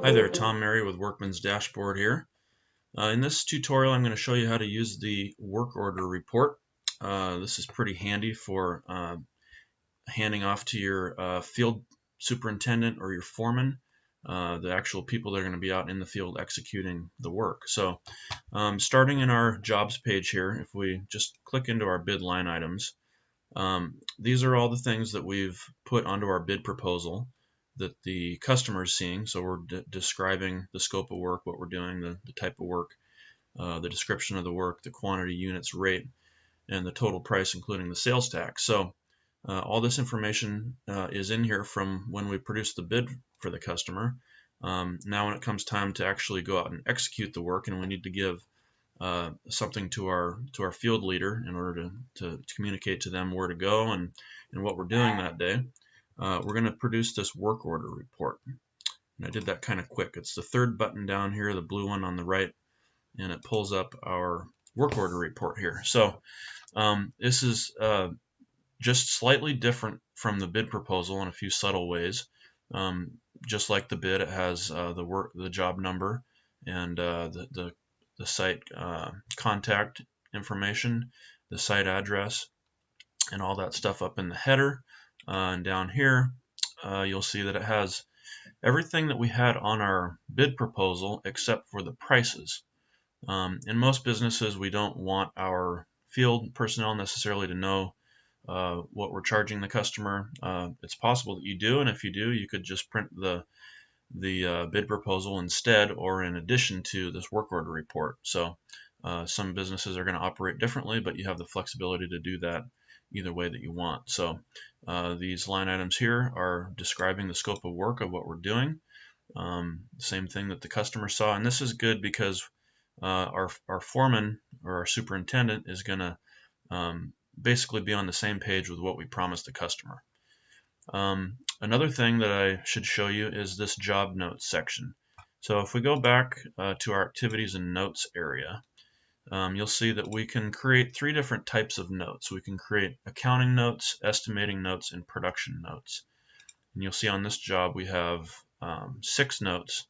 Hi there, Tom Mary with Workman's Dashboard here. In this tutorial I'm going to show you how to use the work order report. This is pretty handy for handing off to your field superintendent or your foreman, the actual people that are going to be out in the field executing the work. So starting in our jobs page here, if we just click into our bid line items, these are all the things that we've put onto our bid proposal that the customer is seeing. So we're describing the scope of work, what we're doing, the type of work, the description of the work, the quantity, units, rate, and the total price, including the sales tax. So all this information is in here from when we produced the bid for the customer. Now when it comes time to actually go out and execute the work, and we need to give something to our field leader in order to communicate to them where to go and what we're doing that day, we're going to produce this work order report. And I did that kind of quick. It's the third button down here, the blue one on the right, and it pulls up our work order report here. So this is just slightly different from the bid proposal in a few subtle ways. Just like the bid, it has the job number and the site contact information, the site address, and all that stuff up in the header. And down here, you'll see that it has everything that we had on our bid proposal except for the prices. In most businesses, we don't want our field personnel necessarily to know what we're charging the customer. It's possible that you do, and if you do, you could just print the bid proposal instead or in addition to this work order report. So some businesses are going to operate differently, but you have the flexibility to do that either way that you want. So these line items here are describing the scope of work of what we're doing. Same thing that the customer saw, and this is good because our foreman or our superintendent is going to basically be on the same page with what we promised the customer. Another thing that I should show you is this job notes section. So if we go back to our activities and notes area, you'll see that we can create three different types of notes. We can create accounting notes, estimating notes, and production notes. And you'll see on this job we have 6 notes,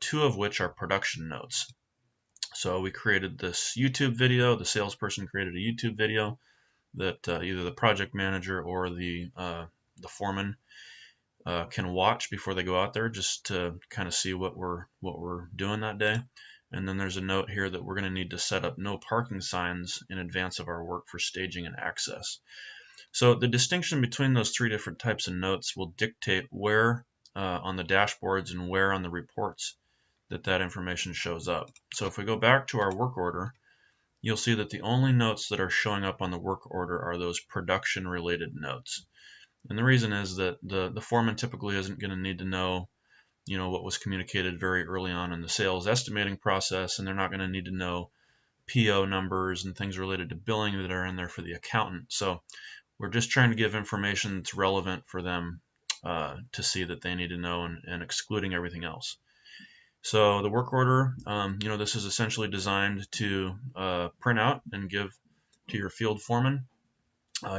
2 of which are production notes. So we created this YouTube video. The salesperson created a YouTube video that either the project manager or the foreman can watch before they go out there, just to kind of see what we're doing that day. And then there's a note here that we're going to need to set up no parking signs in advance of our work for staging and access. So the distinction between those 3 different types of notes will dictate where on the dashboards and where on the reports that information shows up. So if we go back to our work order, you'll see that the only notes that are showing up on the work order are those production related notes. And the reason is that the foreman typically isn't going to need to know what was communicated very early on in the sales estimating process, and they're not going to need to know PO numbers and things related to billing that are in there for the accountant. So we're just trying to give information that's relevant for them to see that they need to know, and excluding everything else. So the work order, this is essentially designed to print out and give to your field foreman.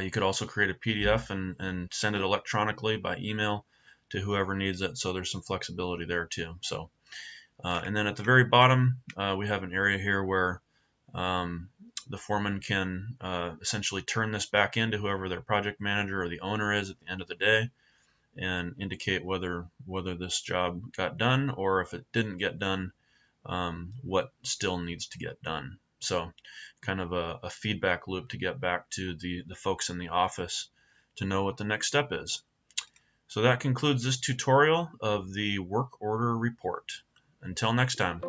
You could also create a PDF and send it electronically by email to whoever needs it. So there's some flexibility there too. So, and then at the very bottom, we have an area here where the foreman can essentially turn this back into whoever their project manager or the owner is at the end of the day, and indicate whether this job got done, or if it didn't get done, what still needs to get done. So kind of a feedback loop to get back to the folks in the office to know what the next step is. So that concludes this tutorial of the work order report. Until next time.